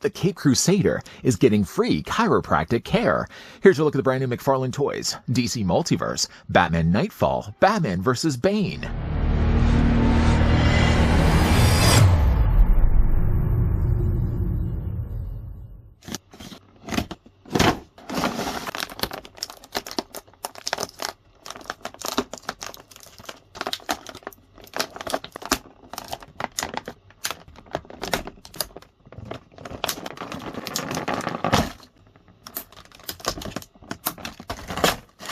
the Cape Crusader is getting free chiropractic care. Here's a look at the brand new McFarlane toys. DC Multiverse, Batman Knightfall, Batman vs. Bane.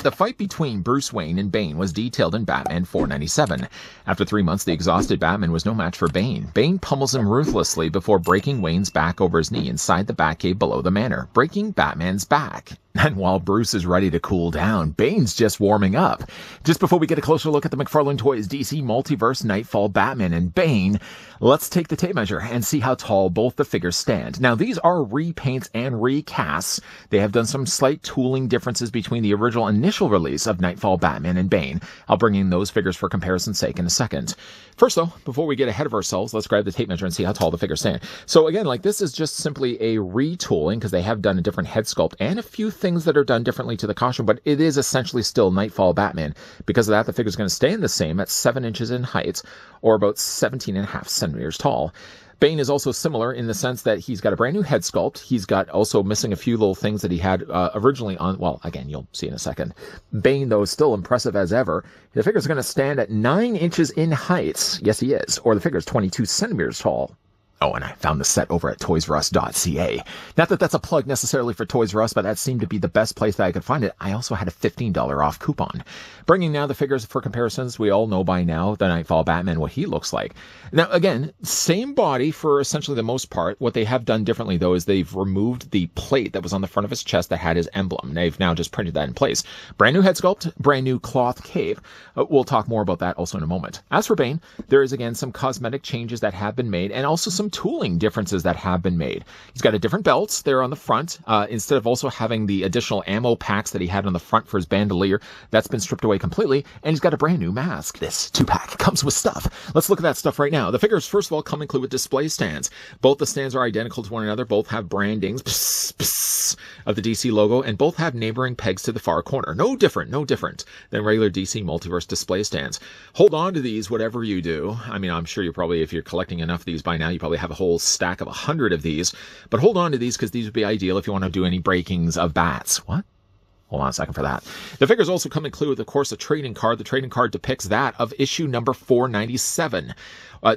The fight between Bruce Wayne and Bane was detailed in Batman 497. After 3 months, the exhausted Batman was no match for Bane. Bane pummels him ruthlessly before breaking Wayne's back over his knee inside the Batcave below the manor, breaking Batman's back. And while Bruce is ready to cool down, Bane's just warming up. Just before we get a closer look at the McFarlane toys, DC Multiverse, Knightfall, Batman, and Bane, let's take the tape measure and see how tall both the figures stand. Now, these are repaints and recasts. They have done some slight tooling differences between the original initial release of Knightfall, Batman, and Bane. I'll bring in those figures for comparison's sake in a second. First, though, before we get ahead of ourselves, let's grab the tape measure and see how tall the figures stand. So again, like this is just simply a retooling because they have done a different head sculpt and a few things that are done differently to the costume, but it is essentially still Knightfall Batman. Because of that, the figure is going to stay the same at 7 inches in height, or about 17.5 centimeters tall. Bane is also similar in the sense that he's got a brand new head sculpt. He's got also missing a few little things that he had originally on, well, again, you'll see in a second. Bane, though, is still impressive as ever. The figure's going to stand at 9 inches in height. Yes, he is. Or the figure's 22 centimeters tall. Oh, and I found the set over at toysrus.ca. Not that that's a plug necessarily for Toys R Us, but that seemed to be the best place that I could find it. I also had a $15 off coupon. Bringing now the figures for comparisons, we all know by now the Knightfall Batman, what he looks like. Now, again, same body for essentially the most part. What they have done differently, though, is they've removed the plate that was on the front of his chest that had his emblem. They've now just printed that in place. Brand new head sculpt, brand new cloth cape. We'll talk more about that also in a moment. As for Bane, there is, again, some cosmetic changes that have been made and also some tooling differences that have been made. He's got a different belt there on the front. Instead of also having the additional ammo packs that he had on the front for his bandolier, that's been stripped away completely, and he's got a brand new mask. This 2-pack comes with stuff. Let's look at that stuff right now. The figures, first of all, come included with display stands. Both the stands are identical to one another. Both have brandings of the DC logo, and both have neighboring pegs to the far corner. No different than regular DC Multiverse display stands. Hold on to these, whatever you do. I mean, I'm sure you probably, if you're collecting enough of these by now, you probably have a whole stack of 100 of these. But hold on to these because these would be ideal if you want to do any breakings of bats. What? Hold on a second for that. The figures also come included with, of course, a trading card. The trading card depicts that of issue number 497.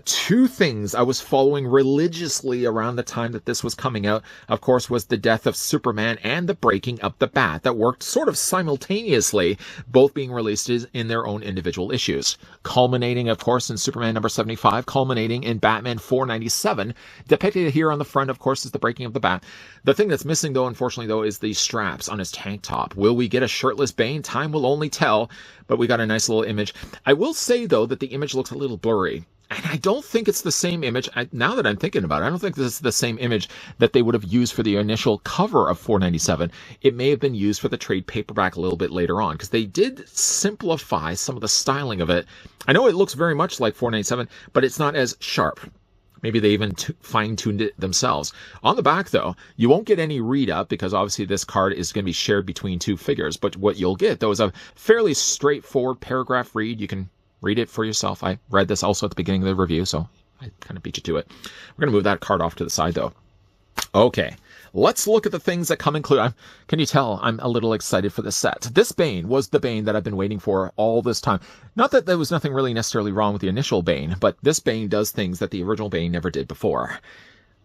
Two things I was following religiously around the time that this was coming out, of course, was the death of Superman and the breaking of the Bat that worked sort of simultaneously, both being released in their own individual issues. Culminating, of course, in Superman number 75, culminating in Batman 497. Depicted here on the front, of course, is the breaking of the Bat. The thing that's missing, though, unfortunately, though, is the straps on his tank top. Will we get a shirtless Bane? Time will only tell, but we got a nice little image. I will say, though, that the image looks a little blurry. And I don't think it's the same image. Now that I'm thinking about it, I don't think this is the same image that they would have used for the initial cover of 497. It may have been used for the trade paperback a little bit later on, because they did simplify some of the styling of it. I know it looks very much like 497, but it's not as sharp. Maybe they even fine-tuned it themselves. On the back, though, you won't get any read-up because obviously this card is going to be shared between two figures. But what you'll get, though, is a fairly straightforward paragraph read. You can read it for yourself. I read this also at the beginning of the review, so I kind of beat you to it. We're going to move that card off to the side, though. Okay, let's look at the things that come included. Can you tell I'm a little excited for this set? This Bane was the Bane that I've been waiting for all this time. Not that there was nothing really necessarily wrong with the initial Bane, but this Bane does things that the original Bane never did before.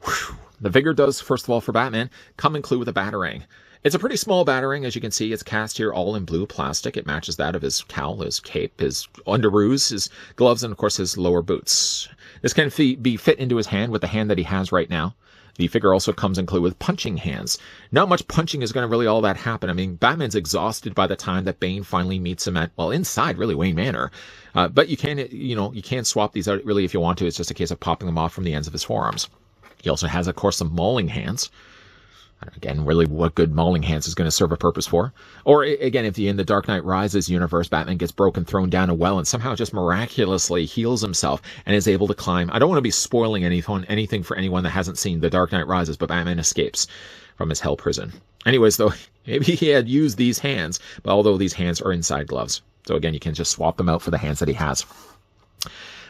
Whew. The figure does, first of all, for Batman, come included with a batarang. It's a pretty small batarang, as you can see. It's cast here all in blue plastic. It matches that of his cowl, his cape, his underoos, his gloves, and of course his lower boots. This can be fit into his hand with the hand that he has right now. The figure also comes included with punching hands. Not much punching is going to really all that happen. I mean, Batman's exhausted by the time that Bane finally meets him at, well, inside really Wayne Manor. But you can swap these out really if you want to. It's just a case of popping them off from the ends of his forearms. He also has, of course, some mauling hands. Again, really what good mauling hands is going to serve a purpose for. Or again, if in the Dark Knight Rises universe, Batman gets broken, thrown down a well, and somehow just miraculously heals himself and is able to climb. I don't want to be spoiling anything for anyone that hasn't seen the Dark Knight Rises, but Batman escapes from his hell prison. Anyways, though, maybe he had used these hands, but although these hands are inside gloves. So again, you can just swap them out for the hands that he has.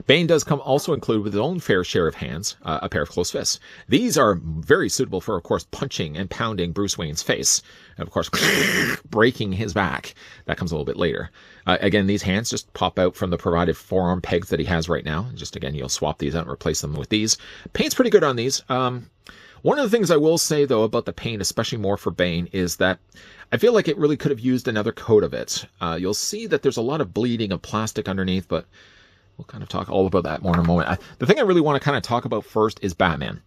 Bane does come also include with his own fair share of hands, a pair of closed fists. These are very suitable for, of course, punching and pounding Bruce Wayne's face. And, of course, breaking his back. That comes a little bit later. Again, these hands just pop out from the provided forearm pegs that he has right now. Just, again, you'll swap these out and replace them with these. Paint's pretty good on these. One of the things I will say, though, about the paint, especially more for Bane, is that I feel like it really could have used another coat of it. You'll see that there's a lot of bleeding of plastic underneath, but we'll kind of talk all about that more in a moment. The thing I really want to kind of talk about first is Batman.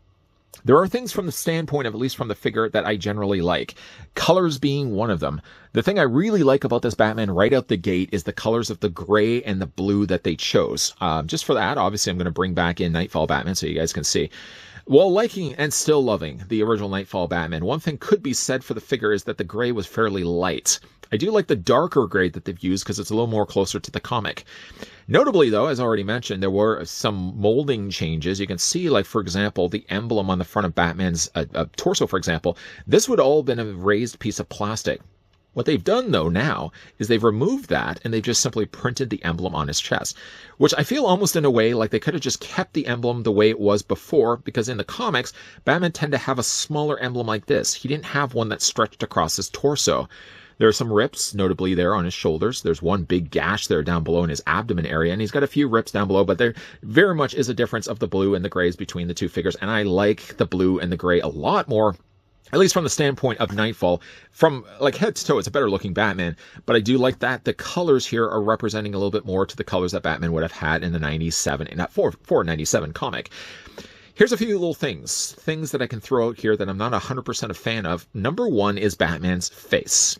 There are things from the standpoint of, at least from the figure, that I generally like. Colors being one of them. The thing I really like about this Batman right out the gate is the colors of the gray and the blue that they chose. Just for that, obviously, I'm going to bring back in Knightfall Batman so you guys can see. While liking and still loving the original Knightfall Batman, one thing could be said for the figure is that the gray was fairly light. I do like the darker gray that they've used because it's a little more closer to the comic. Notably, though, as already mentioned, there were some molding changes. You can see, like, for example, the emblem on the front of Batman's torso, for example. This would all have been a raised piece of plastic. What they've done, though, now is they've removed that and they've just simply printed the emblem on his chest, which I feel almost in a way like they could have just kept the emblem the way it was before, because in the comics, Batman tended to have a smaller emblem like this. He didn't have one that stretched across his torso. There are some rips, notably there on his shoulders. There's one big gash there down below in his abdomen area, and he's got a few rips down below, but there very much is a difference of the blue and the grays between the two figures, and I like the blue and the gray a lot more, at least from the standpoint of Knightfall. From like head to toe, it's a better looking Batman, but I do like that the colors here are representing a little bit more to the colors that Batman would have had in the 97, in that 497 comic. Here's a few little things that I can throw out here that I'm not 100% a fan of. Number one is Batman's face.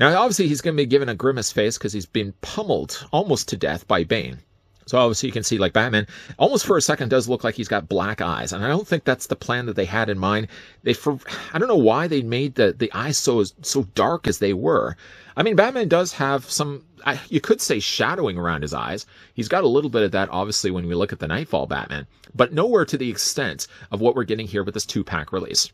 Now, obviously, he's going to be given a grimace face because he's been pummeled almost to death by Bane. So obviously, you can see, like, Batman almost for a second does look like he's got black eyes. And I don't think that's the plan that they had in mind. I don't know why they made the eyes so dark as they were. I mean, Batman does have some, you could say, shadowing around his eyes. He's got a little bit of that, obviously, when we look at the Knightfall Batman. But nowhere to the extent of what we're getting here with this 2-pack release.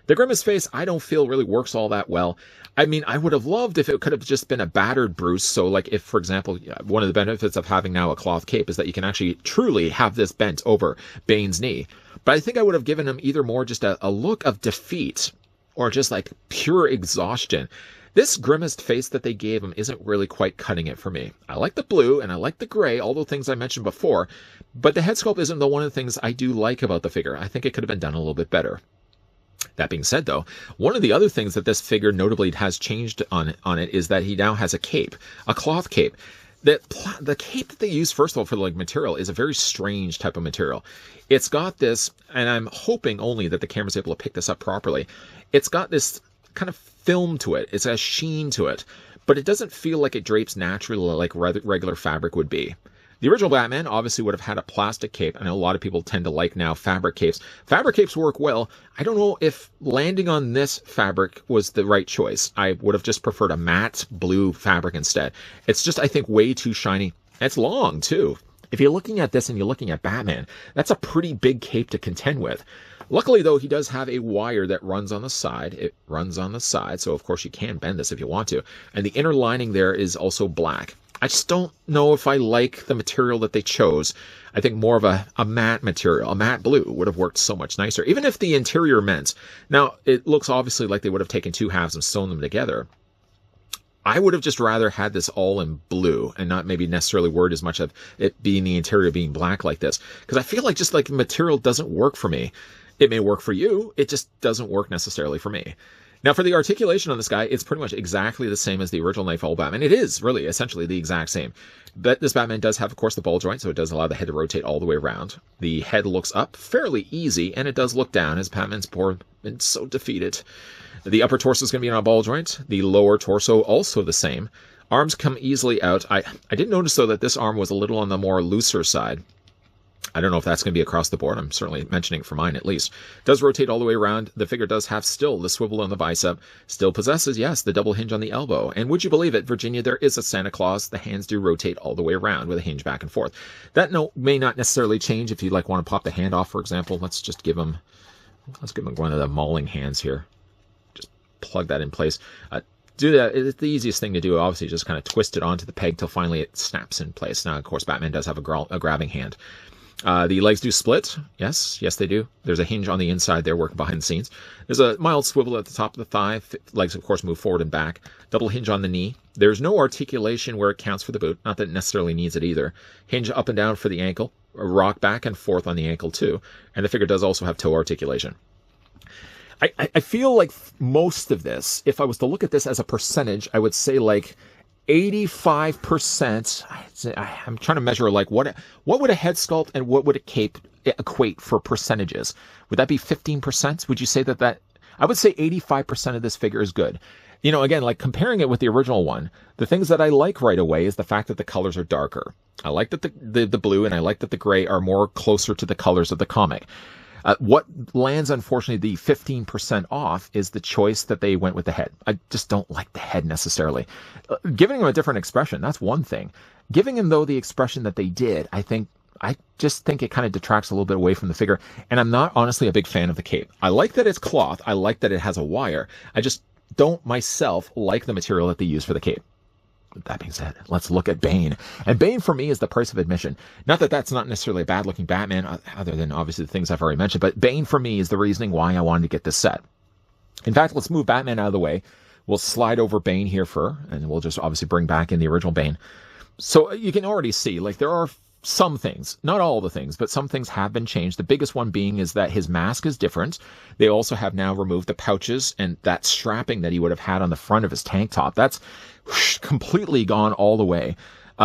The grimace face, I don't feel really works all that well. I mean, I would have loved if it could have just been a battered Bruce. So, like, if, for example, one of the benefits of having now a cloth cape is that you can actually truly have this bent over Bane's knee. But I think I would have given him either more just a look of defeat or just, like, pure exhaustion. This grimaced face that they gave him isn't really quite cutting it for me. I like the blue and I like the gray, all the things I mentioned before. But the head sculpt isn't one of the things I do like about the figure. I think it could have been done a little bit better. That being said, though, one of the other things that this figure notably has changed on it is that he now has a cape, a cloth cape. The cape that they use, first of all, for the material is a very strange type of material. It's got this, and I'm hoping only that the camera's able to pick this up properly. It's got this kind of film to it. It's a sheen to it, but it doesn't feel like it drapes naturally like regular fabric would be. The original Batman obviously would have had a plastic cape. I know a lot of people tend to like now fabric capes. Fabric capes work well. I don't know if landing on this fabric was the right choice. I would have just preferred a matte blue fabric instead. It's just, I think, way too shiny. It's long, too. If you're looking at this and you're looking at Batman, that's a pretty big cape to contend with. Luckily, though, he does have a wire that runs on the side. It runs on the side, so of course you can bend this if you want to. And the inner lining there is also black. I just don't know if I like the material that they chose. I think more of a matte material, a matte blue would have worked so much nicer, even if the interior meant. Now, it looks obviously like they would have taken two halves and sewn them together. I would have just rather had this all in blue and not maybe necessarily worried as much of it being the interior being black like this, because I feel like just like the material doesn't work for me. It may work for you, it just doesn't work necessarily for me. Now, for the articulation on this guy, it's pretty much exactly the same as the original Knightfall Batman. It is really essentially the exact same. But this Batman does have, of course, the ball joint, so it does allow the head to rotate all the way around. The head looks up fairly easy, and it does look down as Batman's poor been so defeated. The upper torso is going to be on a ball joint. The lower torso also the same. Arms come easily out. I did notice, though, that this arm was a little on the more looser side. I don't know if that's going to be across the board. I'm certainly mentioning for mine at least. Does rotate all the way around. The figure does have still the swivel on the bicep. Still possesses, yes, the double hinge on the elbow. And would you believe it, Virginia, there is a Santa Claus. The hands do rotate all the way around with a hinge back and forth. That note may not necessarily change if you like want to pop the hand off, for example. Let's give him one of the mauling hands here. Just plug that in place. Do that. It's the easiest thing to do. Obviously, just kind of twist it onto the peg till finally it snaps in place. Now, of course, Batman does have a grabbing hand. The legs do split. Yes, they do. There's a hinge on the inside there working behind the scenes. There's a mild swivel at the top of the thigh. Legs, of course, move forward and back. Double hinge on the knee. There's no articulation where it counts for the boot. Not that it necessarily needs it either. Hinge up and down for the ankle. A rock back and forth on the ankle, too. And the figure does also have toe articulation. I feel like most of this, if I was to look at this as a percentage, I would say like 85%. I'm trying to measure like what would a head sculpt and what would a cape equate for percentages? Would that be 15%? Would you say that? I would say 85% of this figure is good. You know, again, like comparing it with the original one, the things that I like right away is the fact that the colors are darker. I like that the blue and I like that the gray are more closer to the colors of the comic. What lands, unfortunately, the 15% off is the choice that they went with the head. I just don't like the head necessarily. Giving him a different expression, that's one thing. Giving him, though, the expression that they did, I just think it kind of detracts a little bit away from the figure. And I'm not honestly a big fan of the cape. I like that it's cloth. I like that it has a wire. I just don't myself like the material that they use for the cape. That being said, let's look at Bane. And Bane, for me, is the price of admission. Not that that's not necessarily a bad-looking Batman, other than, obviously, the things I've already mentioned, but Bane, for me, is the reasoning why I wanted to get this set. In fact, let's move Batman out of the way. We'll slide over Bane here and we'll just obviously bring back in the original Bane. So you can already see, like, there are some things, not all the things, but some things have been changed. The biggest one being is that his mask is different. They also have now removed the pouches and that strapping that he would have had on the front of his tank top. That's completely gone all the way.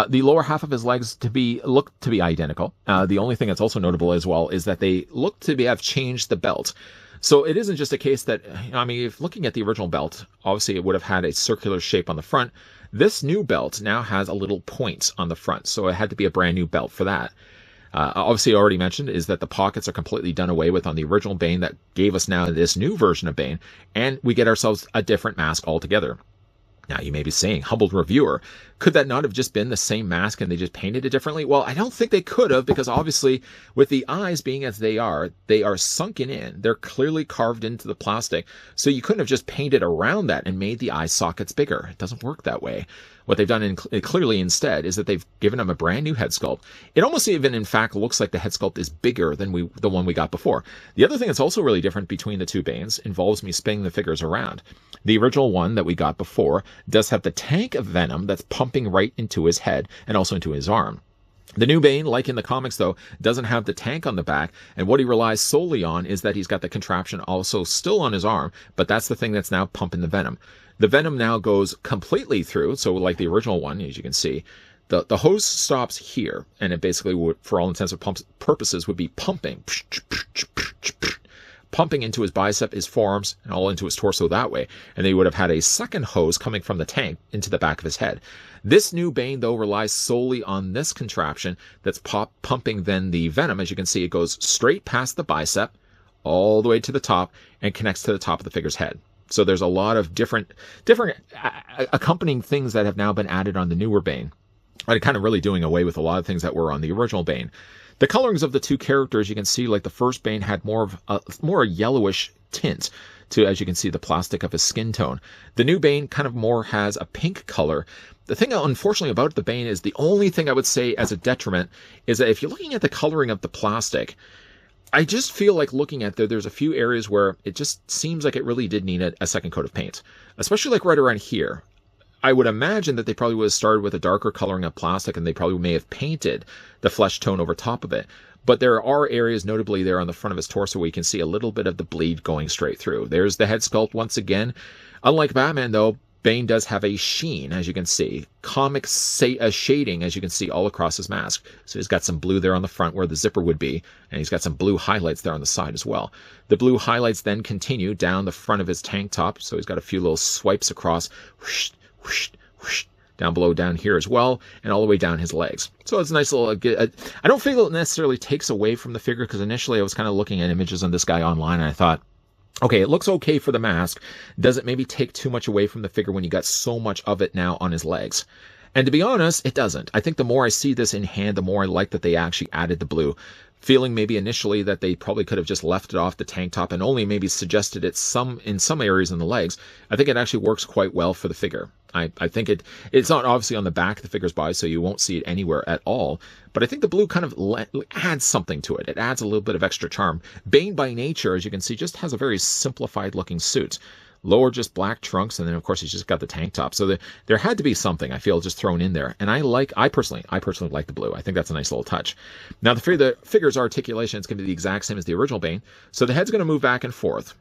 The lower half of his legs look to be identical. The only thing that's also notable as well is that they look to have changed the belt. So it isn't just a case that, I mean, if looking at the original belt, obviously it would have had a circular shape on the front. This new belt now has a little point on the front, so it had to be a brand new belt for that. Obviously, I already mentioned is that the pockets are completely done away with on the original Bane that gave us now this new version of Bane, and we get ourselves a different mask altogether. Now, you may be saying, humbled reviewer, could that not have just been the same mask and they just painted it differently? Well, I don't think they could have, because obviously, with the eyes being as they are sunken in. They're clearly carved into the plastic, so you couldn't have just painted around that and made the eye sockets bigger. It doesn't work that way. What they've done clearly instead is that they've given him a brand new head sculpt. It almost even, in fact, looks like the head sculpt is bigger than the one we got before. The other thing that's also really different between the two Banes involves me spinning the figures around. The original one that we got before does have the tank of venom that's pumping right into his head and also into his arm. The new Bane, like in the comics, though, doesn't have the tank on the back, and what he relies solely on is that he's got the contraption also still on his arm, but that's the thing that's now pumping the venom. The venom now goes completely through, so like the original one, as you can see, the hose stops here, and it basically would, for all intents and purposes, would be pumping into his bicep, his forearms, and all into his torso that way. And they would have had a second hose coming from the tank into the back of his head. This new Bane, though, relies solely on this contraption that's pumping then the venom. As you can see, it goes straight past the bicep, all the way to the top, and connects to the top of the figure's head. So there's a lot of different accompanying things that have now been added on the newer Bane. And kind of really doing away with a lot of things that were on the original Bane. The colorings of the two characters, you can see, like the first Bane had more a yellowish tint to, as you can see, the plastic of his skin tone. The new Bane kind of more has a pink color. The thing, unfortunately, about the Bane is the only thing I would say as a detriment is that if you're looking at the coloring of the plastic, I just feel like looking at there's a few areas where it just seems like it really did need a second coat of paint, especially like right around here. I would imagine that they probably would have started with a darker coloring of plastic and they probably may have painted the flesh tone over top of it. But there are areas, notably there on the front of his torso, where you can see a little bit of the bleed going straight through. There's the head sculpt once again. Unlike Batman, though, Bane does have a sheen, as you can see. Comic shading, as you can see, all across his mask. So he's got some blue there on the front where the zipper would be, and he's got some blue highlights there on the side as well. The blue highlights then continue down the front of his tank top, so he's got a few little swipes across. Whoosh, whoosh, whoosh. down below, down here as well, and all the way down his legs. So it's a nice little, I don't feel it necessarily takes away from the figure, because initially I was kind of looking at images on this guy online, and I thought, okay, it looks okay for the mask. Does it maybe take too much away from the figure when you got so much of it now on his legs? And to be honest, it doesn't. I think the more I see this in hand, the more I like that they actually added the blue. Feeling maybe initially that they probably could have just left it off the tank top and only maybe suggested it in some areas in the legs. I think it actually works quite well for the figure. I think it's not obviously on the back of the figure's body, so you won't see it anywhere at all. But I think the blue kind of adds something to it. It adds a little bit of extra charm. Bane by nature, as you can see, just has a very simplified looking suit. Lower just black trunks, and then of course he's just got the tank top. So there had to be something, I feel, just thrown in there. And I personally like the blue. I think that's a nice little touch. Now the figure's articulation is going to be the exact same as the original Bane. So the head's going to move back and forth.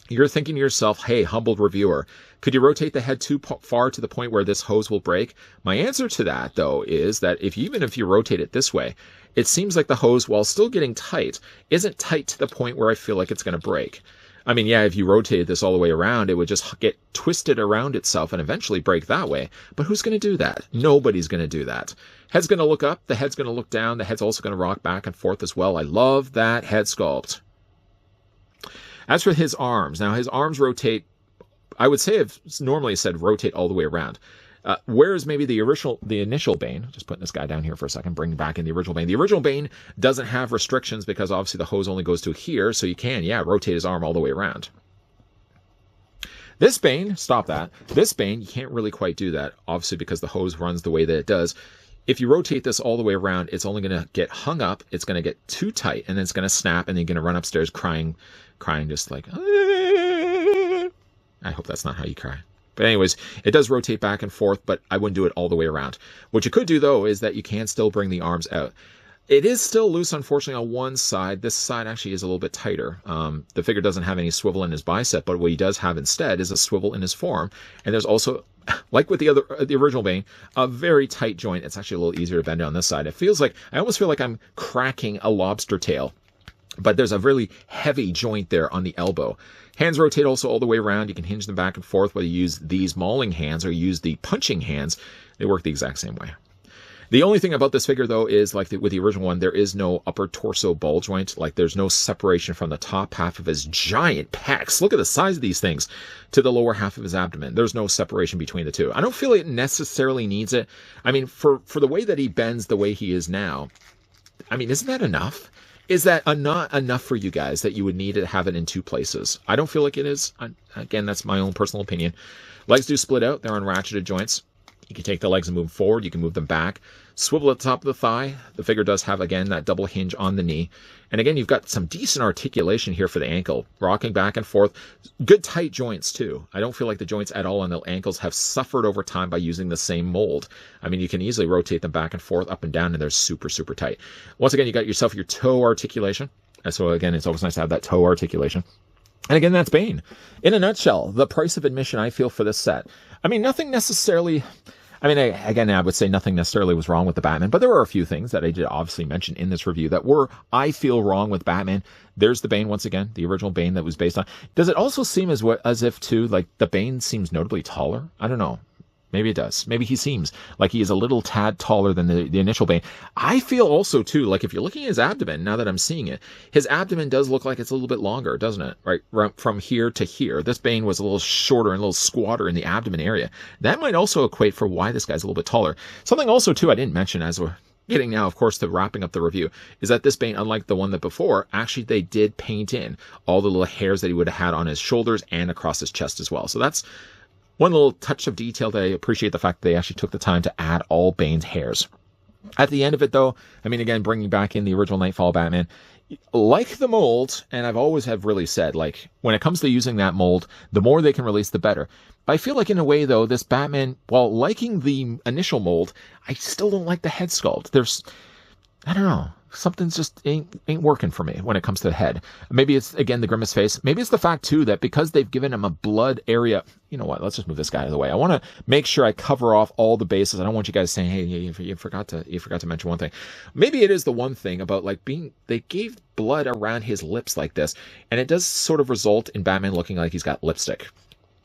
You're thinking to yourself, hey, humbled reviewer, could you rotate the head too far to the point where this hose will break? My answer to that, though, is that even if you rotate it this way, it seems like the hose, while still getting tight, isn't tight to the point where I feel like it's going to break. I mean, yeah, if you rotated this all the way around, it would just get twisted around itself and eventually break that way. But who's going to do that? Nobody's going to do that. Head's going to look up. The head's going to look down. The head's also going to rock back and forth as well. I love that head sculpt. As for his arms, now his arms rotate. I would say I've normally said rotate all the way around. Whereas maybe the initial Bane, just putting this guy down here for a second, bring back in the original Bane. The original Bane doesn't have restrictions because obviously the hose only goes to here, so you can, rotate his arm all the way around. This Bane, stop that. This Bane, you can't really quite do that, obviously because the hose runs the way that it does. If you rotate this all the way around, it's only going to get hung up, it's going to get too tight, and then it's going to snap, and then you're going to run upstairs crying just like, I hope that's not how you cry. But anyways, it does rotate back and forth, but I wouldn't do it all the way around. What you could do, though, is that you can still bring the arms out. It is still loose, unfortunately, on one side. This side actually is a little bit tighter. The figure doesn't have any swivel in his bicep, but what he does have instead is a swivel in his forearm. And there's also, like with the original Bane, a very tight joint. It's actually a little easier to bend on this side. It feels like, I almost feel like I'm cracking a lobster tail. But there's a really heavy joint there on the elbow. Hands rotate also all the way around. You can hinge them back and forth, whether you use these mauling hands or use the punching hands. They work the exact same way. The only thing about this figure, though, is like with the original one, there is no upper torso ball joint. Like there's no separation from the top half of his giant pecs. Look at the size of these things to the lower half of his abdomen. There's no separation between the two. I don't feel it necessarily needs it. I mean, for the way that he bends the way he is now, I mean, isn't that enough? Is that not enough for you guys that you would need to have it in two places? I don't feel like it is. Again, that's my own personal opinion. Legs do split out. They're on ratcheted joints. You can take the legs and move forward. You can move them back. Swivel at the top of the thigh. The figure does have, again, that double hinge on the knee. And again, you've got some decent articulation here for the ankle. Rocking back and forth. Good tight joints, too. I don't feel like the joints at all on the ankles have suffered over time by using the same mold. I mean, you can easily rotate them back and forth, up and down, and they're super, super tight. Once again, you got yourself your toe articulation. And so, again, it's always nice to have that toe articulation. And again, that's Bane. In a nutshell, the price of admission, I feel, for this set. I mean, nothing necessarily... I mean, again, I would say nothing necessarily was wrong with the Batman, but there were a few things that I did obviously mention in this review that were, I feel, wrong with Batman. There's the Bane once again, the original Bane that was based on. Does it also seem as if, too, like the Bane seems notably taller? I don't know. Maybe it does. Maybe he seems like he is a little tad taller than the initial Bane. I feel also, too, like if you're looking at his abdomen, now that I'm seeing it, his abdomen does look like it's a little bit longer, doesn't it? Right? From here to here. This Bane was a little shorter and a little squatter in the abdomen area. That might also equate for why this guy's a little bit taller. Something also, too, I didn't mention as we're getting now, of course, to wrapping up the review, is that this Bane, unlike the one that before, actually they did paint in all the little hairs that he would have had on his shoulders and across his chest as well. So that's one little touch of detail that I appreciate the fact that they actually took the time to add all Bane's hairs. At the end of it, though, I mean, again, bringing back in the original Knightfall Batman, like the mold, and I've always have really said, like, when it comes to using that mold, the more they can release, the better. But I feel like, in a way, though, this Batman, while liking the initial mold, I still don't like the head sculpt. There's, I don't know, something's just ain't working for me when it comes to the head. Maybe it's, again, the grimace face. Maybe it's the fact, too, that because they've given him a blood area, you know what, let's just move this guy out of the way. I want to make sure I cover off all the bases. I don't want you guys saying, hey, you forgot to mention one thing. Maybe it is the one thing about, like, they gave blood around his lips like this, and it does sort of result in Batman looking like he's got lipstick.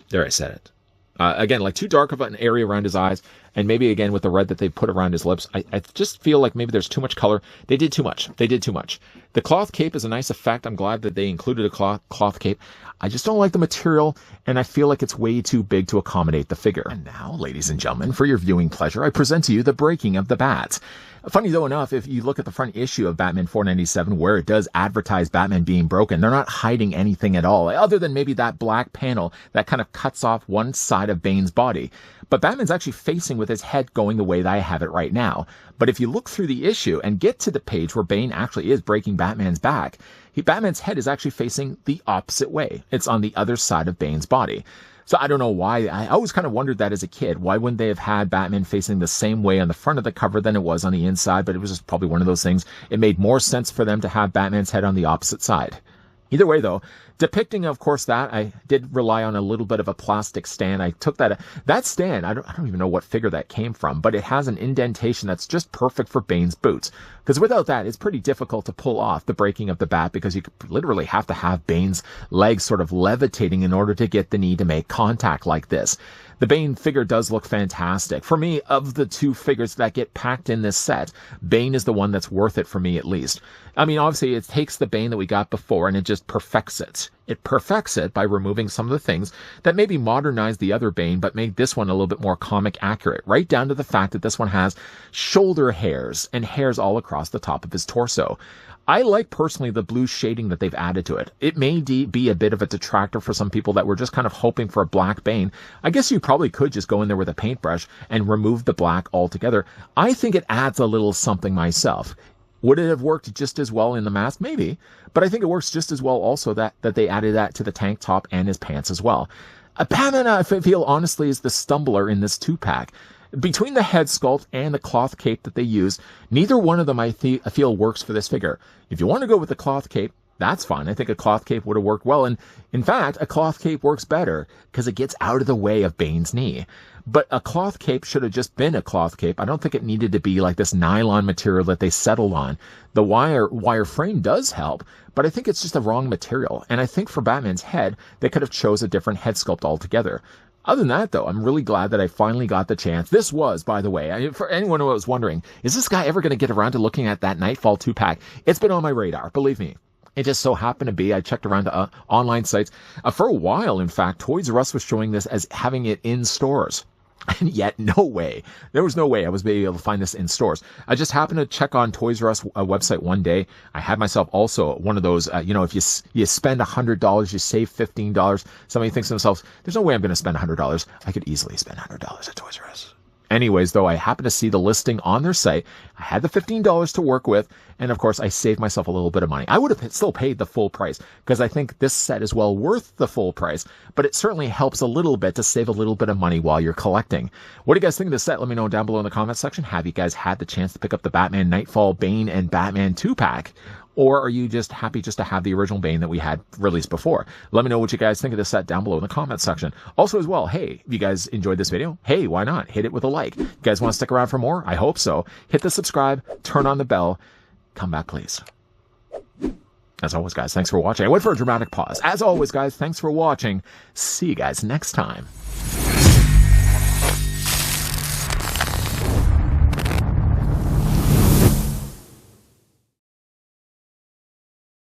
There, I said it. Again, like too dark of an area around his eyes. And maybe again with the red that they put around his lips, I just feel like maybe there's too much color. They did too much. The cloth cape is a nice effect. I'm glad that they included a cloth cape. I just don't like the material, and I feel like it's way too big to accommodate the figure. And now, ladies and gentlemen, for your viewing pleasure, I present to you the breaking of the bat. Funny though enough, if you look at the front issue of Batman 497, where it does advertise Batman being broken, they're not hiding anything at all, other than maybe that black panel that kind of cuts off one side of Bane's body. But Batman's actually facing with his head going the way that I have it right now. But if you look through the issue and get to the page where Bane actually is breaking Batman's back, Batman's head is actually facing the opposite way. It's on the other side of Bane's body. So I don't know why. I always kind of wondered that as a kid. Why wouldn't they have had Batman facing the same way on the front of the cover than it was on the inside? But it was just probably one of those things. It made more sense for them to have Batman's head on the opposite side. Either way, though, depicting, of course, that, I did rely on a little bit of a plastic stand. I took that stand, I don't even know what figure that came from, but it has an indentation that's just perfect for Bane's boots. Because without that, it's pretty difficult to pull off the breaking of the bat, because you literally have to have Bane's legs sort of levitating in order to get the knee to make contact like this. The Bane figure does look fantastic. For me, of the two figures that get packed in this set, Bane is the one that's worth it for me, at least. I mean, obviously, it takes the Bane that we got before and it just perfects it. It perfects it by removing some of the things that maybe modernized the other Bane, but made this one a little bit more comic accurate, right down to the fact that this one has shoulder hairs and hairs all across the top of his torso. I like personally the blue shading that they've added to it. It may be a bit of a detractor for some people that were just kind of hoping for a black Bane. I guess you probably could just go in there with a paintbrush and remove the black altogether. I think it adds a little something myself. Would it have worked just as well in the mask? Maybe. But I think it works just as well also that they added that to the tank top and his pants as well. Batman, I feel honestly, is the stumbler in this 2-pack. Between the head sculpt and the cloth cape that they use, neither one of them I feel works for this figure. If you want to go with the cloth cape, that's fine. I think a cloth cape would have worked well. And in fact, a cloth cape works better because it gets out of the way of Bane's knee. But a cloth cape should have just been a cloth cape. I don't think it needed to be like this nylon material that they settled on. The wire frame does help, but I think it's just the wrong material. And I think for Batman's head, they could have chose a different head sculpt altogether. Other than that, though, I'm really glad that I finally got the chance. This was, by the way, for anyone who was wondering, is this guy ever going to get around to looking at that Knightfall 2-pack? It's been on my radar, believe me. It just so happened to be, I checked around the online sites. For a while, in fact, Toys R Us was showing this as having it in stores. And yet, no way. There was no way I was able to find this in stores. I just happened to check on Toys R Us website one day. I had myself also one of those, if you spend $100, you save $15. Somebody thinks to themselves, there's no way I'm going to spend $100. I could easily spend $100 at Toys R Us. Anyways, though, I happened to see the listing on their site. I had the $15 to work with, and of course, I saved myself a little bit of money. I would have still paid the full price, because I think this set is well worth the full price, but it certainly helps a little bit to save a little bit of money while you're collecting. What do you guys think of this set? Let me know down below in the comments section. Have you guys had the chance to pick up the Batman Knightfall, Bane, and Batman 2-pack? Or are you just happy just to have the original Bane that we had released before? Let me know what you guys think of this set down below in the comments section. Also as well, hey, if you guys enjoyed this video, hey, why not? Hit it with a like. You guys want to stick around for more? I hope so. Hit the subscribe, turn on the bell. Come back, please. As always, guys, thanks for watching. I went for a dramatic pause. As always, guys, thanks for watching. See you guys next time.